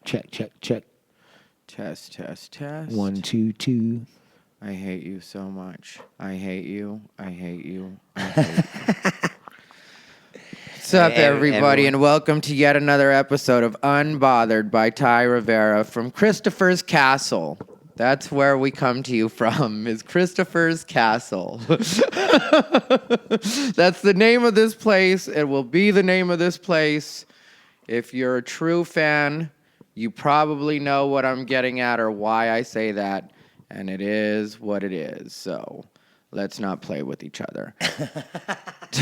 Check, check, check. Test, test, test. 1, 2, 2. I hate you so much. I hate you. I hate you. I hate you. What's up, everybody, and welcome to yet another episode of Unbothered by Ty Rivera from Christopher's Castle. That's where we come to you from, is Christopher's Castle. That's the name of this place. It will be the name of this place. If you're a true fan, you probably know what I'm getting at or why I say that, and it is what it is. So let's not play with each other. So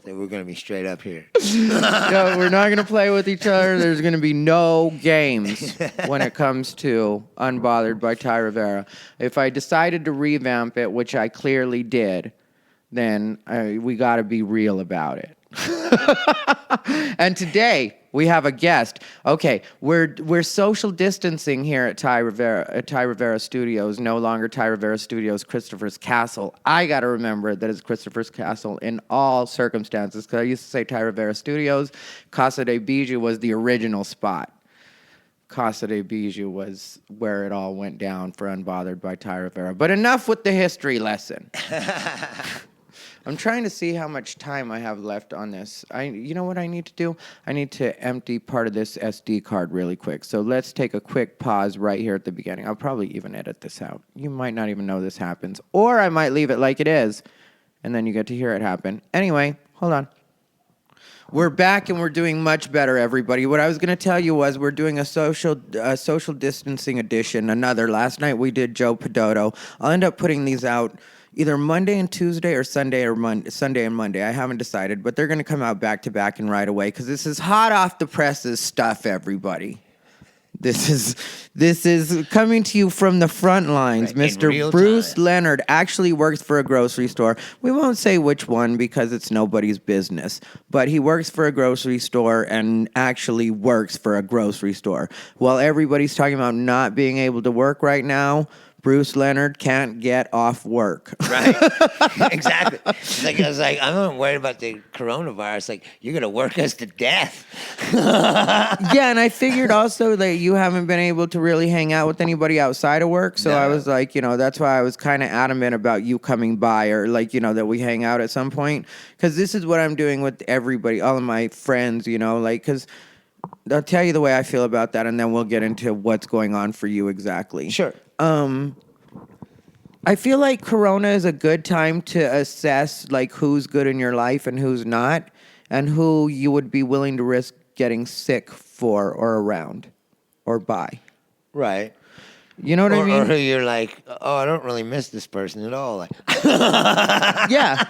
we're going to be straight up here. No, we're not going to play with each other. There's going to be no games when it comes to Unbothered by Ty Rivera. If I decided to revamp it, which I clearly did, then we got to be real about it. And today we have a guest. Okay, we're social distancing here at Ty Rivera Studios. No longer Ty Rivera Studios, Christopher's Castle. I got to remember that it's Christopher's Castle in all circumstances, because I used to say Ty Rivera Studios. Casa de Bijou was the original spot. Casa de Bijou was where it all went down for Unbothered by Ty Rivera. But enough with the history lesson. I'm trying to see how much time I have left on this. You know what I need to do? I need to empty part of this SD card really quick. So let's take a quick pause right here at the beginning. I'll probably even edit this out. You might not even know this happens. Or I might leave it like it is, and then you get to hear it happen. Anyway, hold on. We're back, and we're doing much better, everybody. What I was going to tell you was we're doing a social distancing edition, another. Last night we did Joe Pedotto. I'll end up putting these out either Monday and Tuesday or Sunday and Monday. I haven't decided, but they're going to come out back to back and right away because this is hot off the presses stuff, everybody. This is coming to you from the front lines. Right, Mr. Bruce Leonard actually works for a grocery store. We won't say which one because it's nobody's business, but he works for a grocery store and actually works for a grocery store. While everybody's talking about not being able to work right now, Bruce Leonard can't get off work. Right. Exactly. I was like, I'm not worried about the coronavirus. Like, you're going to work us to death. Yeah, and I figured also that you haven't been able to really hang out with anybody outside of work. So I was like, that's why I was kind of adamant about you coming by or that we hang out at some point. Because this is what I'm doing with everybody, all of my friends, because I'll tell you the way I feel about that, and then we'll get into what's going on for you exactly. Sure. I feel like Corona is a good time to assess who's good in your life and who's not, and who you would be willing to risk getting sick for or around or by. Right. You know what I mean? Or who you're like, oh, I don't really miss this person at all. Like, Yeah.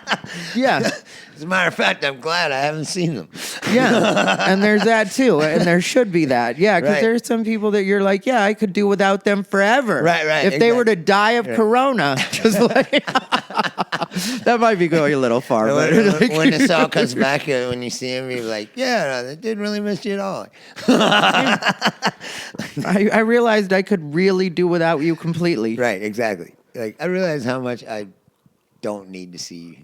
As a matter of fact, I'm glad I haven't seen them. Yeah, and there's that too, and there should be that. Yeah, because Right. there's some people that you're like, yeah, I could do without them forever. Right. If they were to die of Corona, just like that might be going a little far. But When the song comes back, when you see him, you're like, yeah, they didn't really miss you at all. I realized I could really do without you completely. Right, exactly. Like, I realize how much I don't need to see you.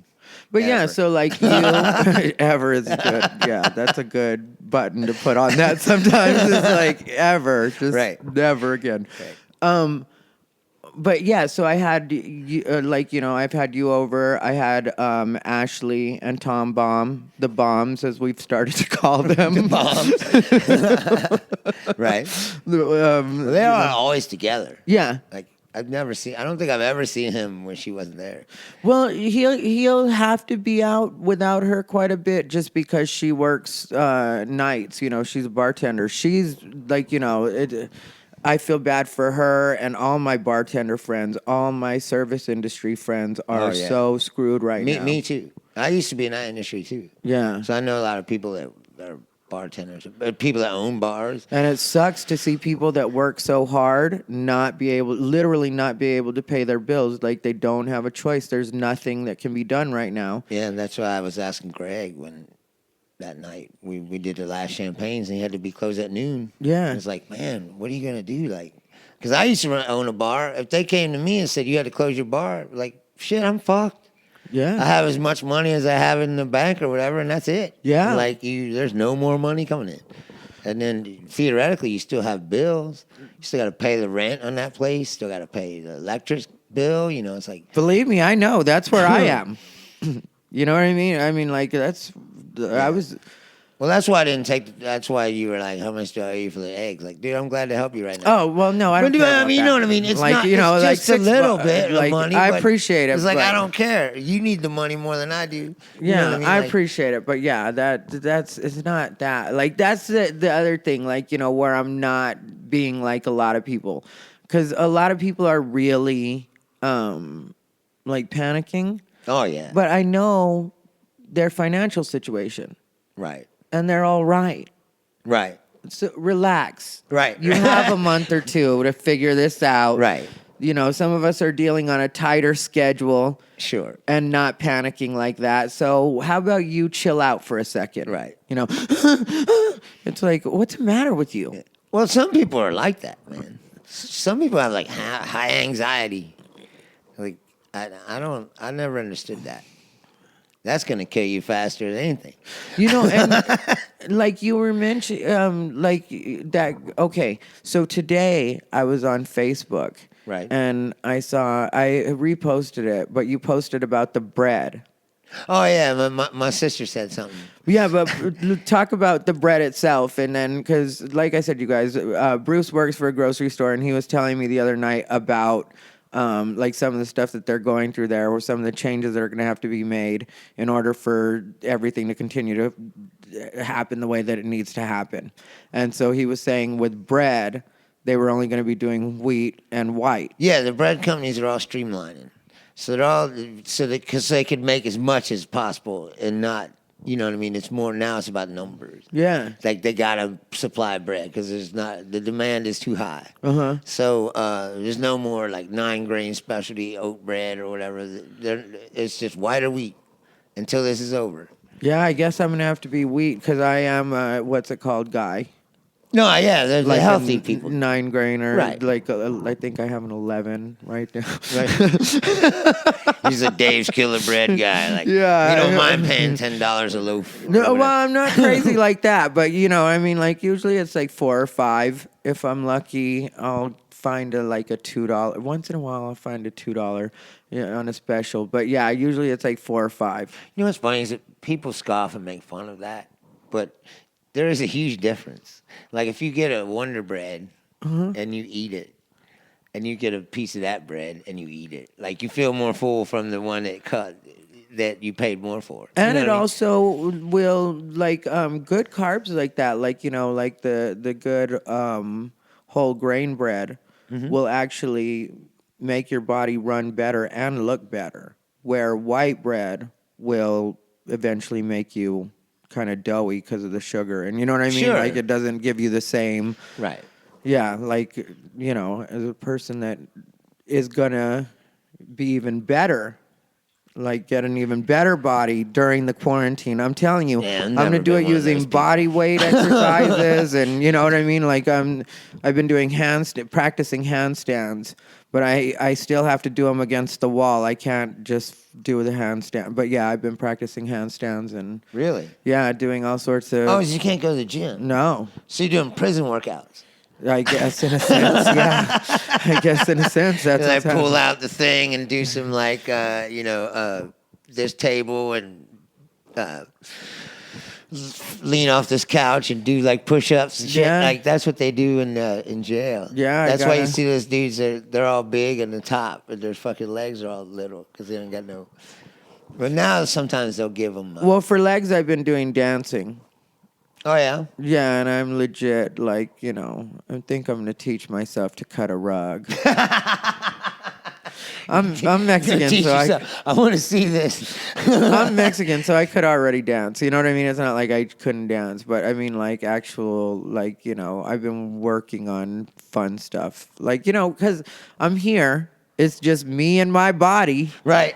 But Ever. yeah, so like you ever is good. Yeah, that's a good button to put on that. Sometimes it's like ever, just never again. Right. But yeah, so I had you, I've had you over. I had Ashley and Tom Bomb, the Bombs as we've started to call them. The Bombs. Right. They are always together. Yeah. Like, I don't think I've ever seen him when she wasn't there. Well, he'll have to be out without her quite a bit just because she works nights. She's a bartender. She's I feel bad for her and all my bartender friends, all my service industry friends are so screwed right now. Me too. I used to be in that industry too. Yeah. So I know a lot of people that are bartenders, people that own bars. And it sucks to see people that work so hard not be able to pay their bills. Like, they don't have a choice. There's nothing that can be done right now. Yeah, and that's why I was asking Greg when that night we did the last champagnes and he had to be closed at noon. Yeah. I was like, man, what are you going to do? Like, because I used to own a bar. If they came to me and said you had to close your bar, like, shit, I'm fucked. Yeah. I have as much money as I have in the bank or whatever, and that's it. Yeah. Like there's no more money coming in. And then theoretically, you still have bills. You still got to pay the rent on that place. Still got to pay the electric bill. You know, it's like Believe me, I know. That's where I am. You know what I mean? I mean, like, I was... Well, that's why I didn't take. That's why you were like, "How much do I owe you for the eggs?" Like, dude, I'm glad to help you right now. Oh, well, no, I don't care about you that. know what I mean? It's like, not. you know, it's like just a little bit like, of money. I but appreciate it. It's like but, I don't care. You need the money more than I do. You Yeah, know what I mean? I Like, appreciate it, but yeah, that's it's not that. Like that's the other thing. Like, you know, where I'm not being like a lot of people, because a lot of people are really like panicking. Oh yeah. But I know their financial situation, Right. and they're all right. Right. So relax. Right. You have a month or two to figure this out. Right. You know, some of us are dealing on a tighter schedule Sure. and not panicking like that. So how about you chill out for a second? Right. You know, it's like, what's the matter with you? Well, some people are like that, man. Some people have like high anxiety. Like I never understood that. That's gonna kill you faster than anything. You know, and like you were mentioning, like that. Okay, so today I was on Facebook, Right. and I reposted it, but you posted about the bread. Oh yeah, my sister said something. Yeah, but talk about the bread itself, and then because, like I said, you guys, Bruce works for a grocery store, and he was telling me the other night about. Like some of the stuff that they're going through there, or some of the changes that are going to have to be made in order for everything to continue to happen the way that it needs to happen. And so he was saying with bread, they were only going to be doing wheat and white. Yeah, the bread companies are all streamlining, so they're all because they could make as much as possible and not. You know what I mean? It's more now. It's about numbers. Yeah. Like they gotta supply bread because the demand is too high. So there's no more like 9-grain specialty oat bread or whatever. It's just white or wheat until this is over. Yeah, I guess I'm going to have to be wheat because I am, what's it called, guy. No, yeah, they're Like healthy a people. 9-grain or Right. like I think I have an 11 right now. Right. He's a Dave's Killer Bread guy. Like, Yeah, you don't I- mind paying $10 a loaf. or No, whatever. well, I'm not crazy like that, but you know, I mean, like usually it's like 4 or 5. If I'm lucky, I'll find a $2. Once in a while, I'll find a $2 on a special. But yeah, usually it's like 4 or 5. You know what's funny is that people scoff and make fun of that, but there is a huge difference. Like if you get a Wonder Bread and you eat it, and you get a piece of that bread and you eat it, like you feel more full from the one that you paid more for. And You know it what I mean? also will like good carbs like that, like you know, like the good whole grain bread will actually make your body run better and look better. Where white bread will eventually make you kind of doughy because of the sugar, and you know what I mean. Sure. Like it doesn't give you the same. Right. Yeah, like you know, as a person that is gonna be even better. Like get an even better body during the quarantine. I'm telling you, Yeah, I've I'm never gonna do been it one of those using people. body weight exercises, and you know what I mean. Like I've been doing practicing handstands, but I still have to do them against the wall. I can't just do the handstand. But yeah, I've been practicing handstands and Really? yeah, doing all sorts of. Oh, so you can't go to the gym. No, So you're doing prison workouts. I guess in a sense, yeah. I guess in a sense that's And I what's pull happening. out the thing and do some like this table and lean off this couch and do like push-ups and shit. Yeah. Like that's what they do in jail. Yeah, I that's why you gotta- see those dudes. They're all big in the top, but their fucking legs are all little because they don't got no. But now sometimes they'll give them. Well, for legs, I've been doing dancing. Oh yeah. Yeah, and I'm legit, like, you know, I think I'm going to teach myself to cut a rug. I'm Mexican, Teach so yourself. I want to see this. I'm Mexican, so I could already dance. You know what I mean? It's not like I couldn't dance, but I mean, like, actual, like, you know, I've been working on fun stuff. Like, you know, because I'm here. It's just me and my body. Right.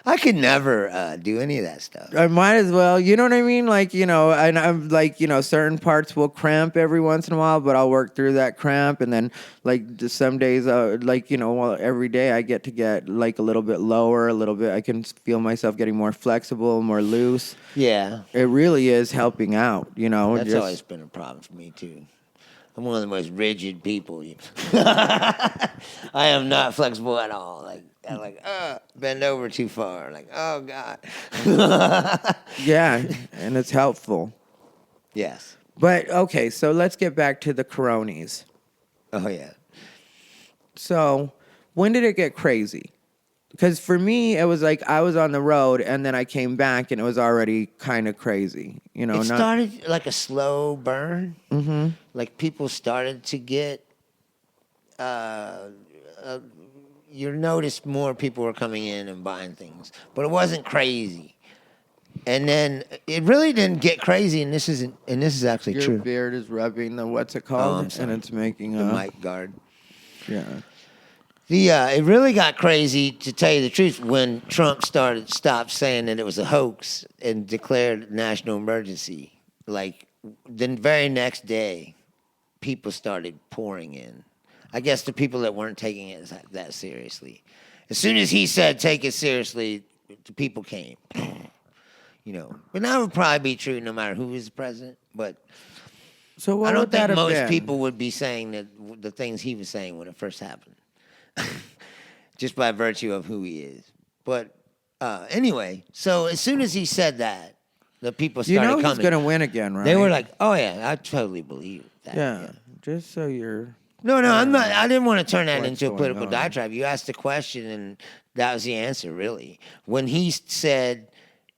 I could never do any of that stuff. I might as well. You know what I mean? Like, and I'm like, certain parts will cramp every once in a while, but I'll work through that cramp. And then, like, just some days, well, every day I get like a little bit lower, a little bit. I can feel myself getting more flexible, more loose. Yeah. It really is helping out, That's always been a problem for me, too. I'm one of the most rigid people. I am not flexible at all. Like, I'm like, bend over too far. Like, oh, God. Yeah, and it's helpful. Yes. But, okay, so let's get back to the Coronies. Oh, yeah. So, when did it get crazy? Because for me, it was like I was on the road, and then I came back, and it was already kind of crazy. It started like a slow burn. Mm-hmm. Like people started to get, you noticed more people were coming in and buying things, but it wasn't crazy. And then it really didn't get crazy, and this is actually Your true. beard is rubbing the what's it called, I'm sorry. and it's making The mic guard. Yeah. It really got crazy, to tell you the truth, when Trump stopped saying that it was a hoax and declared national emergency. Like, the very next day, people started pouring in. I guess the people that weren't taking it that seriously. As soon as he said, take it seriously, the people came. But that would probably be true no matter who is the president. But So what I don't would that think have most been? people would be saying the things he was saying when it first happened. Just by virtue of who he is. But anyway, so as soon as he said that, the people started coming. He's going to win again, right? They were like, oh, yeah, I totally believe that. Yeah, just so you're... No, I'm not. I didn't want to turn that What's into a going political on? diatribe. You asked a question, and that was the answer, really. When he said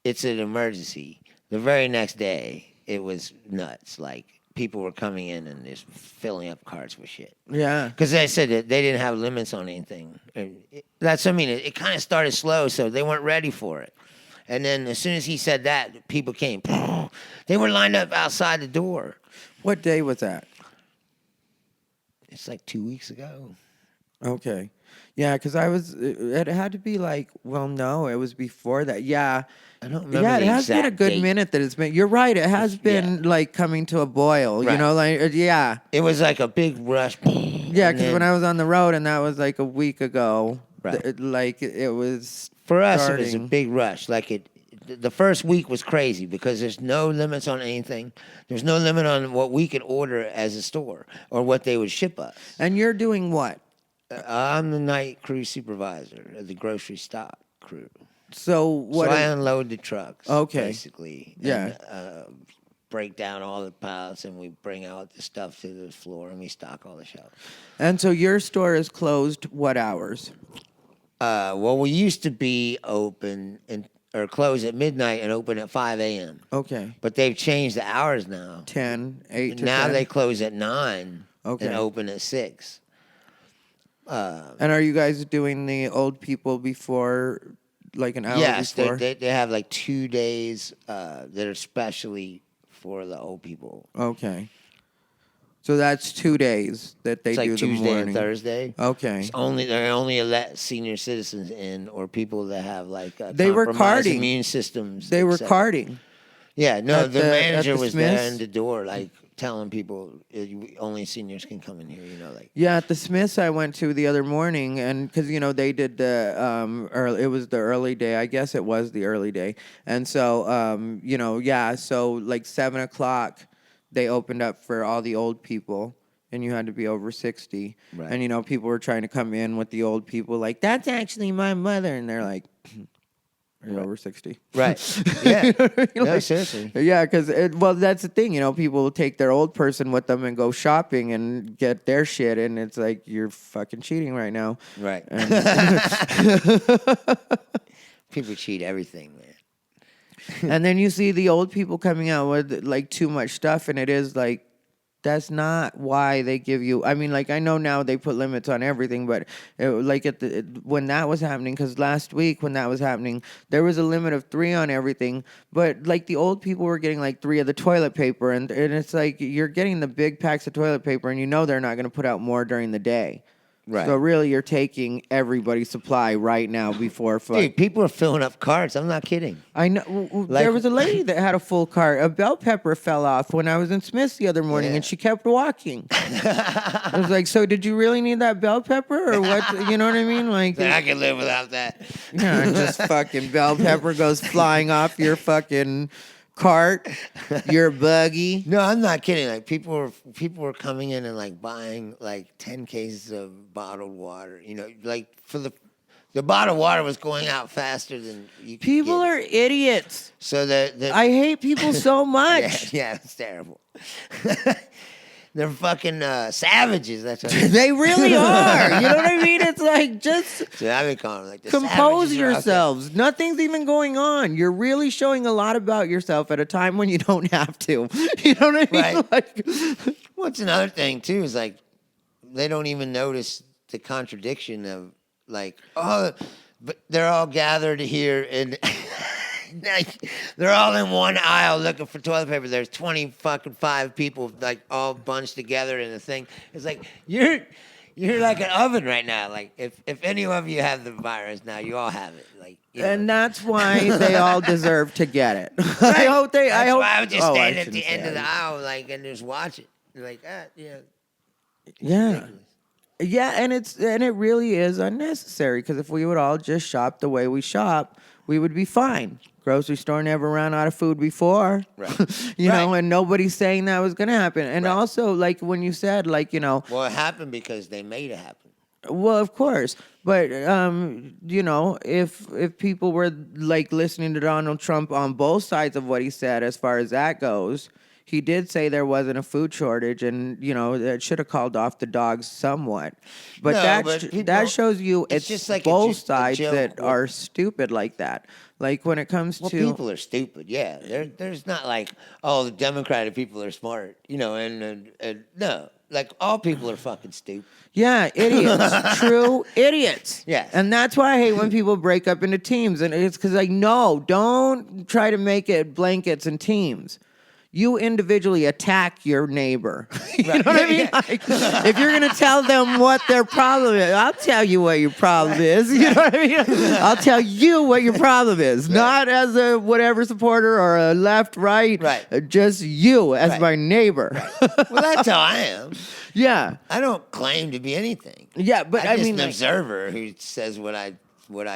it's an emergency, the very next day, it was nuts. Like, people were coming in and just filling up carts with shit. Yeah. Because they said that they didn't have limits on anything. It kind of started slow, so they weren't ready for it. And then as soon as he said that, people came. They were lined up outside the door. What day was that? It's like 2 weeks ago. Okay. Yeah, because it had to be like, well, no, it was before that. Yeah. I don't remember Yeah, the it has been a exact good date. minute that it's been. You're right. It has been like coming to a boil, Right. yeah. It was like a big rush. Yeah, because when I was on the road, and that was like a week ago, Right. it was For us, starting. it was a big rush. Like the first week was crazy because there's no limits on anything. There's no limit on what we could order as a store or what they would ship us. And you're doing what? I'm the night crew supervisor of the grocery stock crew. So what? So I unload the trucks. Okay. Basically. Yeah. And, break down all the pallets, and we bring out the stuff to the floor, and we stock all the shelves. And so your store is closed what hours? Well, we used to be open or close at midnight and open at 5 a.m. Okay. But they've changed the hours now. 8 to Now 10? they close at 9 Okay. and open at 6. And are you guys doing the old people before, like an hour Yes, before? they have like 2 days that are specially for the old people. Okay. So that's 2 days that they It's like do the Tuesday morning. and Thursday. Okay. They're only let senior citizens in or people that have like They were compromised carding. immune systems. They were etc. carding. Yeah, no, At the the- at manager the was there Smiths? in the door, like telling people only seniors can come in here. Like. Yeah, at the Smiths I went to the other morning, and because they did the it was the early day. I guess it was the early day, and so so like 7:00 they opened up for all the old people. And you had to be over 60. Right. And, people were trying to come in with the old people like, that's actually my mother. And they're like, are you over 60? Right. Yeah. No, Like, seriously. Yeah, because, that's the thing. People will take their old person with them and go shopping and get their shit. And it's like, you're fucking cheating right now. Right. And, People cheat everything, man. and then you see the old people coming out with, like, too much stuff. And it is like, that's not why they give you. I mean, like, I know now they put limits on everything, but when that was happening, because last week when that was happening, there was a limit of 3 on everything. But like the old people were getting like 3 of the toilet paper, and it's like you're getting the big packs of toilet paper, and they're not going to put out more during the day. Right. So really, you're taking everybody's supply right now before. Dude, people are filling up carts. I'm not kidding. I know. There was a lady that had a full cart. A bell pepper fell off when I was in Smith's the other morning, Yeah. and she kept walking. I was like, "So did you really need that bell pepper, or what?" You know what I mean? Like, I can live without that. yeah, just fucking bell pepper goes flying off your fucking cart, your buggy. No, I'm not kidding. Like people were coming in and like buying like 10 cases of bottled water. You know, like for the bottled water was going out faster than you could People get are it. idiots. So the I hate people so much. yeah, it's terrible. They're fucking savages. That's what They really are. You know what I mean? It's like, just so I've been calling them like the compose savages are out there. yourselves. Nothing's even going on. You're really showing a lot about yourself at a time when you don't have to. You know what I mean? Right. Like, What's another thing too is like they don't even notice the contradiction of like, oh, but they're all gathered here and like, they're all in one aisle looking for toilet paper. There's 5 people like all bunched together in a thing. It's like you're like an oven right now. Like if any of you have the virus now, you all have it. Like, you know. and that's why they all deserve to get it. I hope they. That's I hope. why I would just oh, stand I at the shouldn't end say of the that. aisle like and just watch it. Like yeah. Yeah. Ridiculous. Yeah, and it really is unnecessary, because if we would all just shop the way we shop, we would be fine. Grocery store never ran out of food before, Right. you know, Right. and nobody's saying that was going to happen. And Right. also, like when you said, like, you know, Well, it happened because they made it happen. well, of course, but you know, if people were like listening to Donald Trump on both sides of what he said, as far as that goes. He did say there wasn't a food shortage, and you know that should have called off the dogs somewhat. But No, but people- that shows you it's it's just like a both a sides joke that with- are stupid like that. Like when it comes Well, to people are stupid. Yeah, there's not like the Democratic people are smart, you know, and no, like all people are fucking stupid. yeah, idiots, true idiots. Yes. And that's why I hate when people break up into teams, and it's because like no, don't try to make it blankets and teams. You individually attack your neighbor. You know what I mean? Yeah. Like, if you're gonna tell them what their problem is, I'll tell you what your problem is. You know what I mean? I'll tell you what your problem is, not as a whatever supporter or a left, right. Right. Just you as Right. my neighbor. Well, that's how I am. Yeah. I don't claim to be anything. Yeah, but I'm I just mean, an like, observer who says what I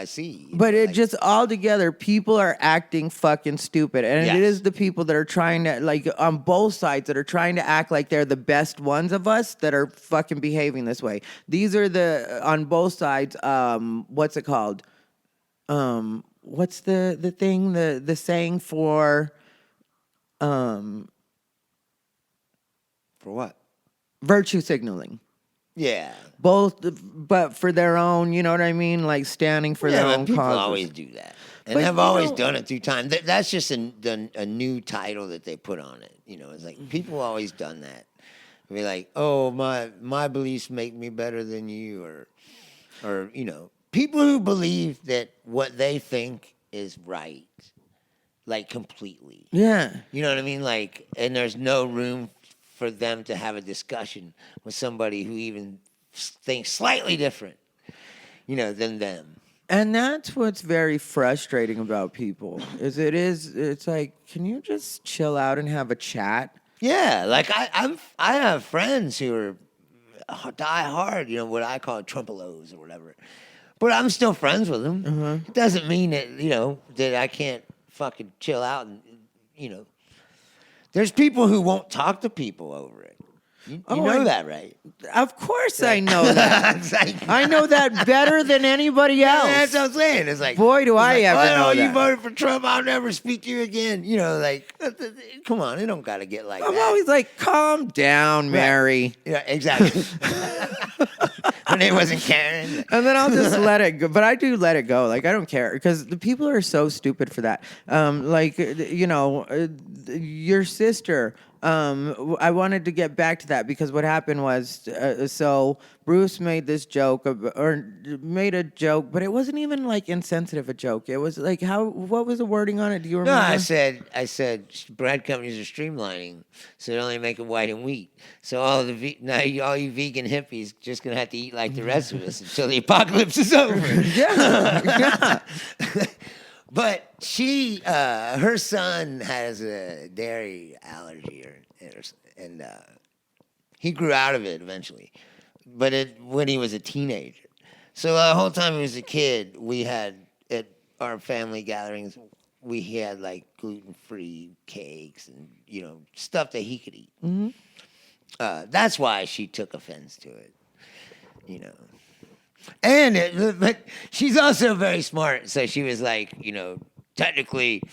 see. you but know, it like- just all together, people are acting fucking stupid. And Yes. it is the people that are trying to, like, on both sides, that are trying to act like they're the best ones of us that are fucking behaving this way. These are on both sides, what's it called? What's the thing, the saying for for what? virtue signaling? Yeah. Both, but for their own, you know what I mean? Like standing for their Yeah, own but people causes. always do that, and But have you always know- done it through time. That's just a new title that they put on it. You know, it's like people always done that. Be like, oh, my beliefs make me better than you, or you know, people who believe that what they think is right, like completely. Yeah. You know what I mean? Like, and there's no room for them to have a discussion with somebody who even thinks slightly different, you know, than them. And that's what's very frustrating about people. It's like, can you just chill out and have a chat? Yeah, like I have friends who are die hard, you know, what I call Trumpelos or whatever. But I'm still friends with them. It doesn't mean that, you know, that I can't fucking chill out and, you know. There's people who won't talk to people over it. You know that, right? Of course I know that. It's like, I know that better than anybody else. that's what I'm saying. It's like, Boy, do I ever know you that. voted for Trump, I'll never speak to you again. You know, like, come on, it don't got to get like I'm that. always like, calm down, Mary. Yeah, exactly. Her name wasn't Karen. And then I'll just let it go. But I do let it go. Like, I don't care. Because the people are so stupid for that. Like, you know, your sister, I wanted to get back to that because what happened was, so Bruce made this joke made a joke, but it wasn't even like insensitive a joke. It was like what was the wording on it? Do you No, remember? I said bread companies are streamlining, so they only make it white and wheat. So all you vegan hippies just gonna have to eat like the rest of us until the apocalypse is over. Yeah. But her son has a dairy allergy, and he grew out of it eventually. But when he was a teenager, so the whole time he was a kid, we had at our family gatherings, we had like gluten-free cakes and stuff that he could eat. Mm-hmm. That's why she took offense to it, And but she's also very smart, so she was like, technically,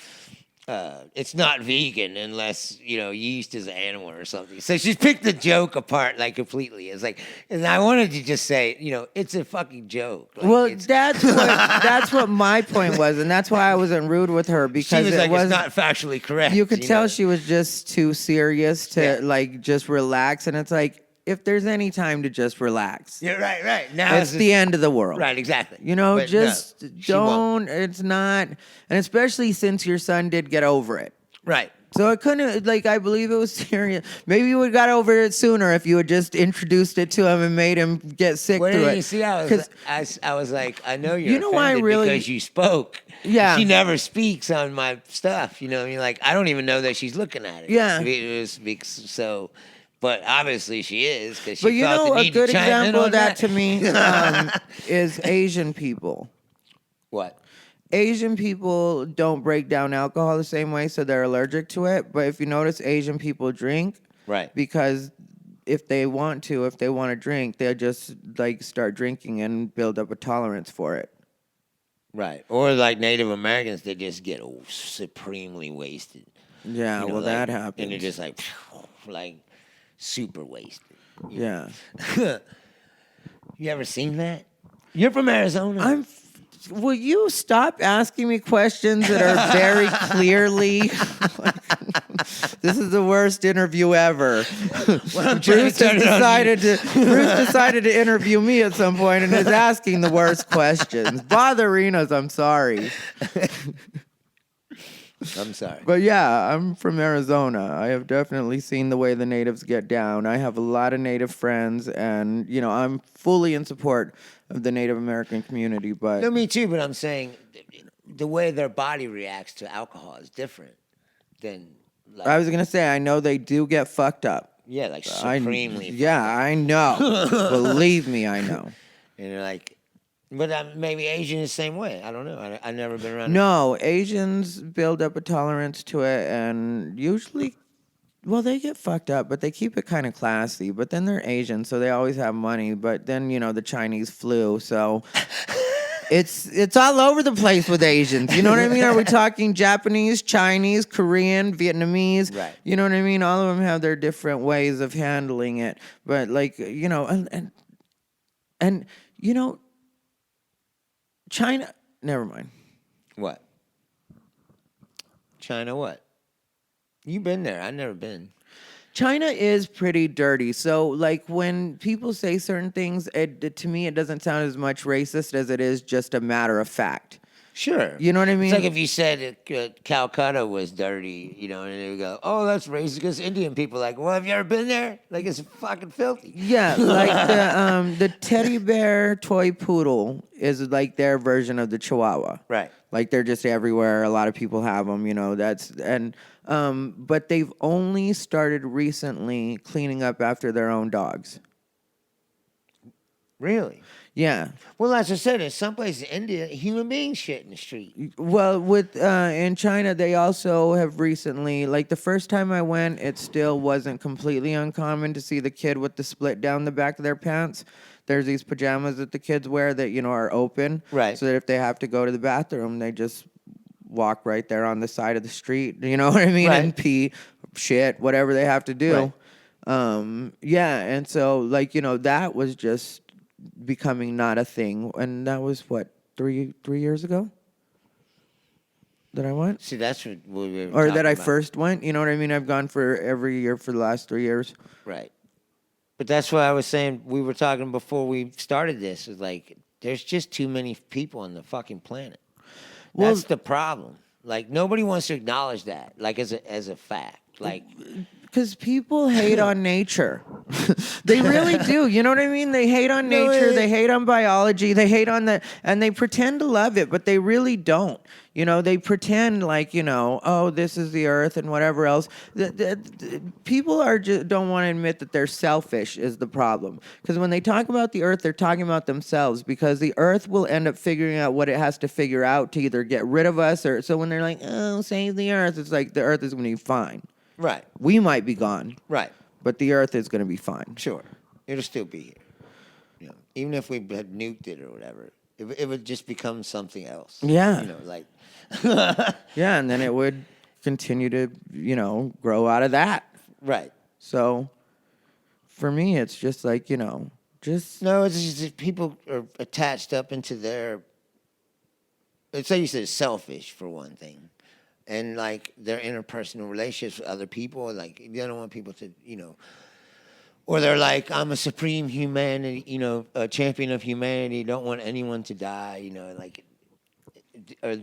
it's not vegan unless yeast is an animal or something. So she picked the joke apart like completely. It's like, and I wanted to just say, it's a fucking joke. Like, Well, that's what my point was, and that's why I wasn't rude with her because she was like, it's not factually correct. You could tell she was just too serious to like just relax, and it's like, if there's any time to just relax, yeah, right. Now it's the end of the world, right? Exactly. But just don't. It's not, and especially since your son did get over it, right? So it couldn't, I believe it was serious. Maybe you would have got over it sooner if you had just introduced it to him and made him get sick Well, to it. You see, I was like, I know you're offended because you spoke. Yeah. She never speaks on my stuff. Like, I don't even know that she's looking at it. Yeah. So, but obviously she is because she felt the a need good to chime in example on of that to me is Asian people. What? Asian people don't break down alcohol the same way, so they're allergic to it. But if you notice, Asian people drink, right? Because if they want to drink, they'll just start drinking and build up a tolerance for it. Right. Or like Native Americans, they just get supremely wasted. Yeah, that happens. And they're just like super wasted. Yeah. You ever seen that? You're from Arizona. Will you stop asking me questions that are very clearly this is the worst interview ever. Bruce decided to interview me at some point and is asking the worst questions. Botherinos, I'm sorry. I'm sorry. But yeah, I'm from Arizona. I have definitely seen the way the natives get down. I have a lot of native friends, and I'm fully in support of the Native American community. But no, me too. But I'm saying the way their body reacts to alcohol is different than. I was gonna say, I know they do get fucked up. Yeah, like supremely. Yeah, I know. Believe me, I know. And they're like. But maybe Asian is the same way. I don't know. I've never been around. No, Asians build up a tolerance to it, and usually, they get fucked up, but they keep it kind of classy. But then they're Asian, so they always have money. But then, the Chinese flu, so it's all over the place with Asians. You know what I mean? Are we talking Japanese, Chinese, Korean, Vietnamese? Right. You know what I mean? All of them have their different ways of handling it. But China, never mind. What? China what? You've been there. I've never been. China is pretty dirty. So, when people say certain things, to me, it doesn't sound as much racist as it is just a matter of fact. Sure. You know what I mean? It's like if you said Calcutta was dirty, and they would go, oh, that's racist because Indian people are like, well, have you ever been there? Like, it's fucking filthy. Yeah, like the teddy bear toy poodle is like their version of the Chihuahua. Right. Like, they're just everywhere. A lot of people have them, but they've only started recently cleaning up after their own dogs. Really? Yeah. Well, as I said, in some places in India, human beings shit in the street. Well, in China, they also have recently, the first time I went, it still wasn't completely uncommon to see the kid with the split down the back of their pants. There's these pajamas that the kids wear that, are open. Right. So that if they have to go to the bathroom, they just walk right there on the side of the street, you know what I mean? Right. And pee, shit, whatever they have to do. Right. Yeah, and so, that was just becoming not a thing, and that was what 3 years ago. That I went? See, that's what we were Or talking that I about. first went? You know what I mean? I've gone for every year for the last 3 years. Right. But that's why I was saying, we were talking before we started this, is like, there's just too many people on the fucking planet. Well- That's the problem. Like, nobody wants to acknowledge that, like, as a fact. Like, Because people hate on nature. They really do. You know what I mean? They hate on nature. They hate on biology. They hate on and they pretend to love it, but they really don't. You know, they pretend like, oh, this is the earth and whatever else. People don't want to admit that they're selfish is the problem. Because when they talk about the earth, they're talking about themselves, because the earth will end up figuring out what it has to figure out to either get rid of us or so when they're like, oh, save the earth, it's like the earth is going to be fine. right, We might be gone, right, but the earth is going to be fine. sure. It'll still be here. You know, even if we had nuked it or whatever, it would just become something else. Yeah. You know, like, Yeah, and then it would continue to, grow out of that. right. So for me, it's just like, just No, it's just that people are attached up into their, it's like you said, selfish for one thing. And like their interpersonal relationships with other people, like they don't want people to, or they're like, I'm a supreme humanity, a champion of humanity, don't want anyone to die, like, or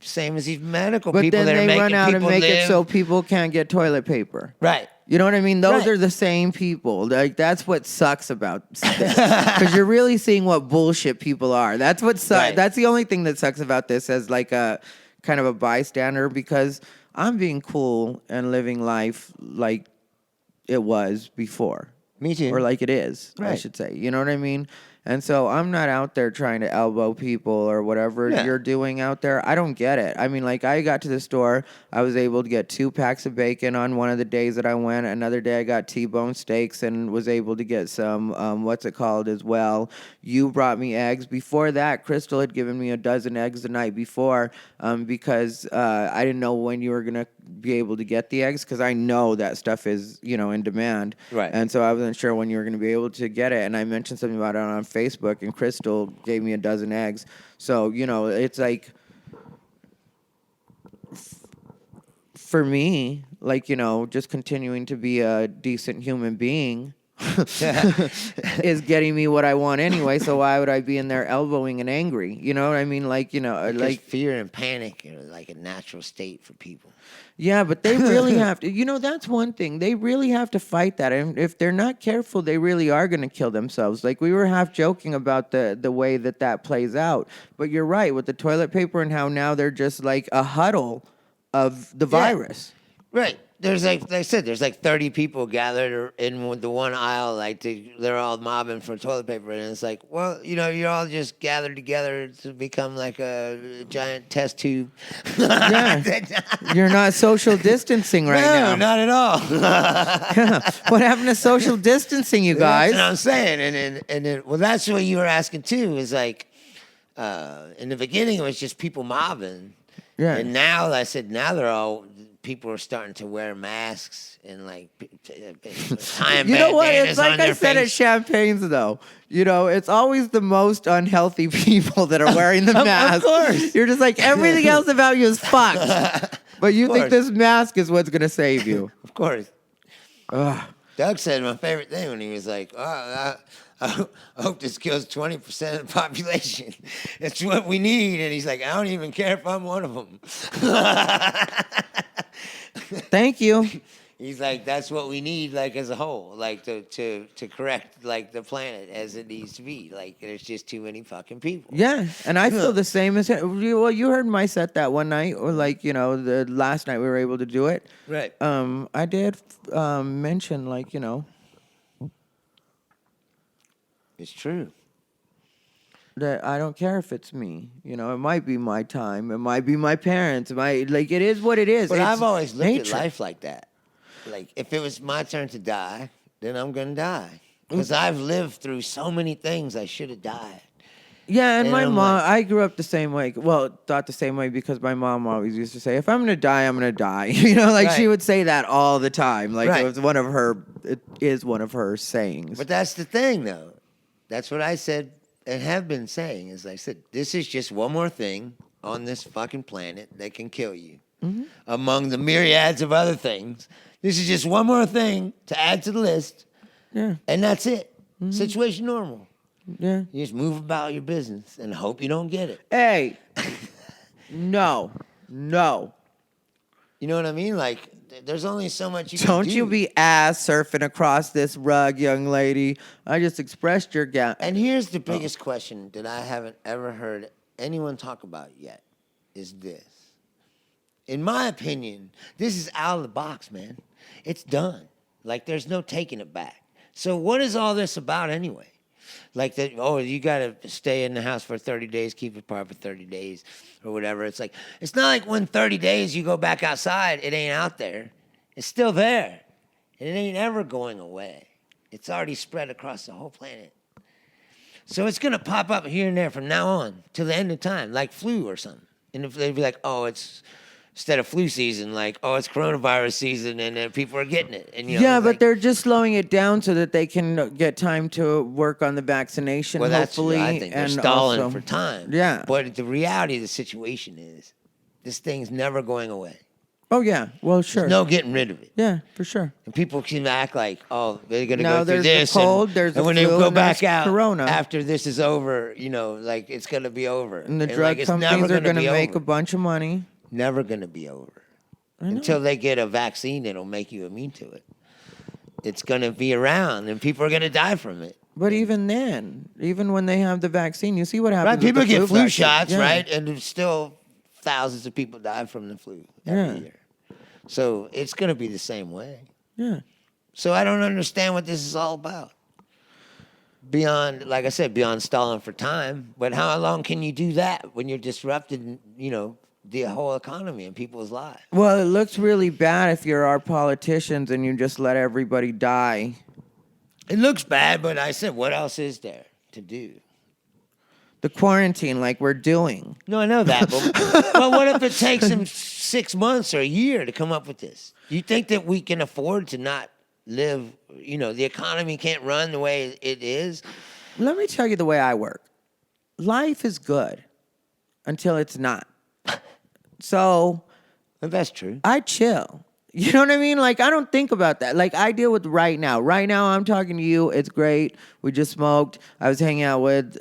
same as these medical but people then that are they making run out and people make live. it so people can't get toilet paper. Right. You know what I mean? Those Right. are the same people. Like that's what sucks about this, because you're really seeing what bullshit people are. That's what sucks. Right. That's the only thing that sucks about this as like a kind of a bystander, because I'm being cool and living life like it was before. Me too. Or like it is, I Right. should say. You know what I mean? And so I'm not out there trying to elbow people or whatever Yeah. you're doing out there. I don't get it. I mean, like I got to the store, I was able to get 2 packs of bacon on one of the days that I went. Another day I got T-bone steaks and was able to get some, what's it called as well. You brought me eggs. Before that, Crystal had given me a dozen eggs the night before because I didn't know when you were going to be able to get the eggs, because I know that stuff is, in demand. Right. And so I wasn't sure when you were going to be able to get it. And I mentioned something about it on Facebook, and Crystal gave me a dozen eggs. So, it's like, for me, like, just continuing to be a decent human being is getting me what I want anyway. So why would I be in there elbowing and angry? You know what I mean? Like, Because like fear and panic are like a natural state for people. yeah, but they really have to, that's one thing. They really have to fight that. And if they're not careful, they really are going to kill themselves. Like we were half joking about the way that plays out. But you're right with the toilet paper and how now they're just like a huddle of the virus. Right. There's like I said, there's like 30 people gathered in the one aisle, like they're all mobbing for toilet paper, and it's like, well, you're all just gathered together to become like a giant test tube. Yeah. You're not social distancing right now. No, not at all. What happened to social distancing, you guys? That's what I'm saying, and then, well, that's what you were asking too. Is like in the beginning it was just people mobbing, Yeah. and now I said now people are starting to wear masks and like tying You know what? bandanas It's like on I their said at face. Champagne's, though. It's always the most unhealthy people that are wearing the mask. Of course. You're just like, everything else about you is fucked. But you think course. this mask is what's going to save you. Of course. Ugh. Doug said my favorite thing when he was like, I hope this kills 20% of the population. It's what we need. And he's like, I don't even care if I'm one of them. Thank you. He's like, that's what we need, like, as a whole, like, to correct, like, the planet as it needs to be. Like, there's just too many fucking people. Yeah, and I feel the same as him. Well, you heard my set that one night, or like, the last night we were able to do it. Right. I did mention, like, It's true. that I don't care if it's me. It might be my time. It might be my parents. It might, like, it is what it is. But It's I've always looked nature. at life like that. Like, if it was my turn to die, then I'm going to die. Because I've lived through so many things I should have died. Yeah, and And my I'm mom, like- I grew up the same way. Well, thought the same way because my mom always used to say, if I'm going to die, I'm going to die. Like she Right. would say that all the time. Like Right. it is one of her sayings. But that's the thing, though. That's what I said and have been saying. Is I said, this is just one more thing on this fucking planet that can kill you. Mm-hmm. Among the myriads of other things, this is just one more thing to add to the list. Yeah. And that's it. Situation normal. Yeah. You just move about your business and hope you don't get it. Hey. No. You know what I mean? Like, there's only so much you can Don't do. you be ass surfing across this rug, young lady. I just expressed your gap. And here's the biggest question that I haven't ever heard anyone talk about yet is this. In my opinion, this is out of the box, man. It's done. Like, there's no taking it back. So what is all this about anyway? Like, that, oh, you got to stay in the house for 30 days, keep it apart for 30 days or whatever. It's like, it's not like when 30 days you go back outside, it ain't out there. It's still there. And it ain't ever going away. It's already spread across the whole planet. So it's going to pop up here and there from now on till the end of time, like flu or something. And if they'd be like, oh, it's instead of flu season, like, oh, it's coronavirus season, and people are getting it. And Yeah, but like, they're just slowing it down so that they can get time to work on the vaccination, well, that's hopefully. I think they're and stalling also, for time. Yeah. But the reality of the situation is, this thing's never going away. Oh, yeah. Well, sure. There's no getting rid of it. Yeah, for sure. And people can act like, oh, they're going to Now go through there's the this. cold, there's and the when they flu, go and back there's out corona. after this is over, like, it's going to be over. And the like, drug it's companies never are going going to make over. a bunch of money. Never going to be over. Until they get a vaccine that'll make you immune to it. It's going to be around, and people are going to die from it. But even then, even when they have the vaccine, you see what happens. Right? People with the get flu vaccine. shots, Yeah. right? And there's still thousands of people die from the flu every year. So it's going to be the same way. Yeah. So I don't understand what this is all about. Beyond, like I said, beyond stalling for time. But how long can you do that when you're disrupting, the whole economy and people's lives? Well, it looks really bad if you're our politicians and you just let everybody die. It looks bad, but I said, what else is there to do? The quarantine, like we're doing. No, I know that, but what if it takes them 6 months or a year to come up with this? You think that we can afford to not live, the economy can't run the way it is? Let me tell you the way I work. Life is good until it's not. So But that's true. I chill. You know what I mean? Like, I don't think about that. Like, I deal with right now. Right now, I'm talking to you. It's great. We just smoked. I was hanging out with